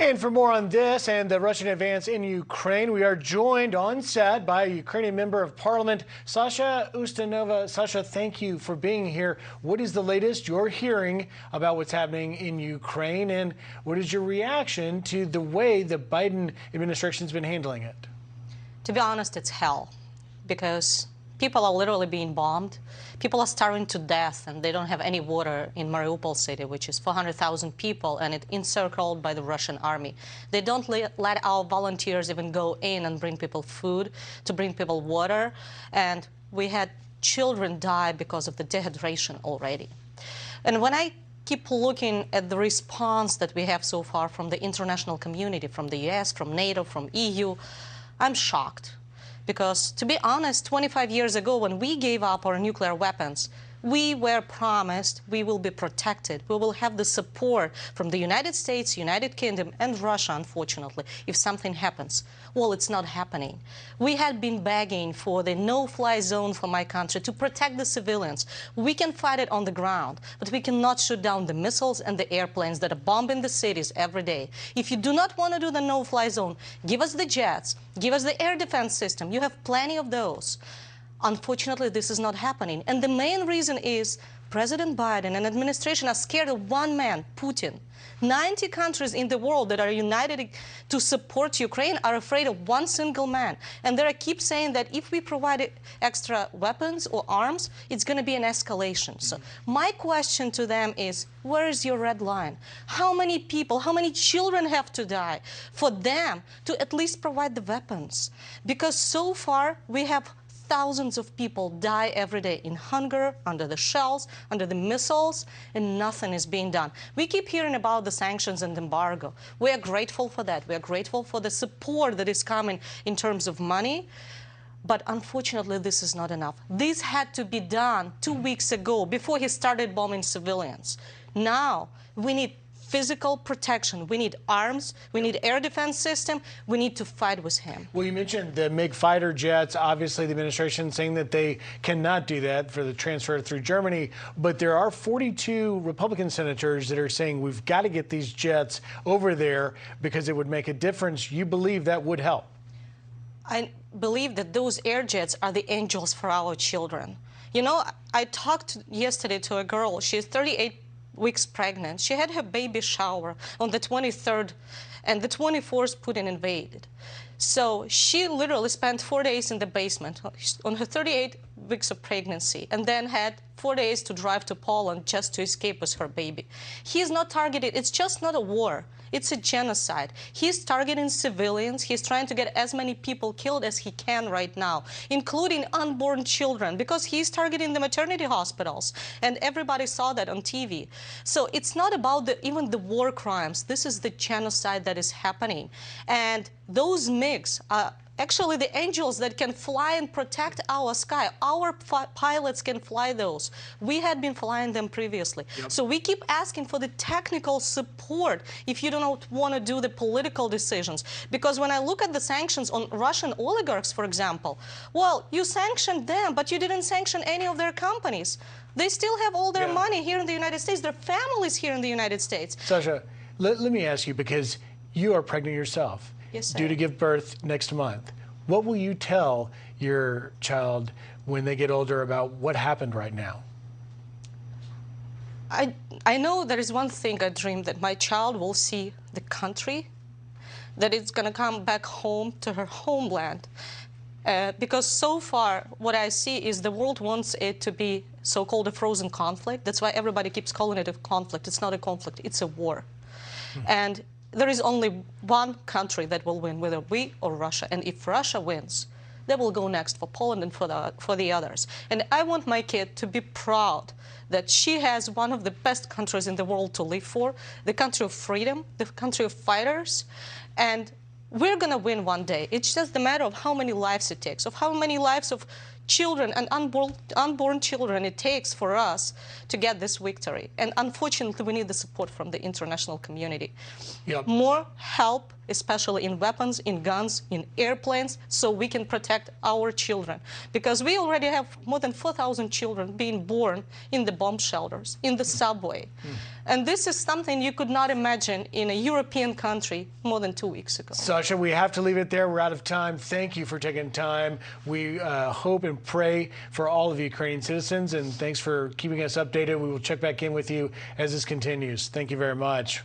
And for more on this and the Russian advance in Ukraine, we are joined on set by a Ukrainian member of parliament, Sasha Ustanova. Sasha, thank you for being here. What is the latest you're hearing about what's happening in Ukraine, and what is your reaction to the way the Biden administration has been handling it? To be honest, it's hell, because people are literally being bombed. People are starving to death, and they don't have any water in Mariupol city, which is 400,000 people, and it's encircled by the Russian army. They don't let our volunteers even go in and bring people food, to bring people water, and we had children die because of the dehydration already. And when I keep looking at the response that we have so far from the international community, from the US, from NATO, from EU, I'm shocked. Because, to be honest, 25 years ago, when we gave up our nuclear weapons, we were promised we will be protected. We will have the support from the United States, United Kingdom, and Russia, unfortunately, if something happens. Well, it's not happening. We had been begging for the no-fly zone for my country to protect the civilians. We can fight it on the ground, but we cannot shoot down the missiles and the airplanes that are bombing the cities every day. If you do not want to do the no-fly zone, give us the jets, give us the air defense system. You have plenty of those. Unfortunately, this is not happening. And the main reason is President Biden and administration are scared of one man, Putin. 90 countries in the world that are united to support Ukraine are afraid of one single man. And they keep saying that if we provide extra weapons or arms, it's going to be an escalation. So my question to them is, where is your red line? How many people, how many children have to die for them to at least provide the weapons? Because so far we have thousands of people die every day in hunger, under the shells, under the missiles, and nothing is being done. We keep hearing about the sanctions and embargo. We are grateful for that. We are grateful for the support that is coming in terms of money. But unfortunately, this is not enough. This had to be done 2 weeks ago, before he started bombing civilians. Now, we need physical protection. We need arms. We need air defense system. We need to fight with him. Well, you mentioned the MiG fighter jets. Obviously, the administration saying that they cannot do that for the transfer through Germany. But there are 42 Republican senators that are saying we've got to get these jets over there because it would make a difference. You believe that would help? I believe that those air jets are the angels for our children. You know, I talked yesterday to a girl. She's 38 weeks pregnant. She had her baby shower on the 23rd, and the 24th Putin invaded. So she literally spent 4 days in the basement on her 38 weeks of pregnancy, and then had 4 days to drive to Poland just to escape with her baby. He's not targeted. It's just not a war. It's a genocide. He's targeting civilians. He's trying to get as many people killed as he can right now, including unborn children, because he's targeting the maternity hospitals. And everybody saw that on TV. So it's not about even the war crimes. This is the genocide that is happening. And those MiGs are actually the angels that can fly and protect our sky. Our pilots can fly those. We had been flying them previously. Yep. So we keep asking for the technical support if you don't want to do the political decisions. Because when I look at the sanctions on Russian oligarchs, for example, well, you sanctioned them, but you didn't sanction any of their companies. They still have all their money here in the United States, their families here in the United States. Sasha, let me ask you, because you are pregnant yourself. Yes, sir. Due to give birth next month. What will you tell your child when they get older about what happened right now? I know there is one thing I dream, that my child will see the country, that it's going to come back home to her homeland. Because so far, what I see is the world wants it to be so-called a frozen conflict. That's why everybody keeps calling it a conflict. It's not a conflict, it's a war. And there is only one country that will win, whether we or Russia. And if Russia wins, they will go next for Poland and for the others. And I want my kid to be proud that she has one of the best countries in the world to live for, the country of freedom, the country of fighters. And we're going to win one day. It's just a matter of how many lives it takes, of how many lives of children and unborn children it takes for us to get this victory. And unfortunately, we need the support from the international community. Yep. More help, especially in weapons, in guns, in airplanes, so we can protect our children. Because we already have more than 4,000 children being born in the bomb shelters, in the subway. And this is something you could not imagine in a European country more than 2 weeks ago. Sasha, we have to leave it there. We're out of time. Thank you for taking time. We hope and pray for all of Ukrainian citizens, and thanks for keeping us updated. We will check back in with you as this continues. Thank you very much.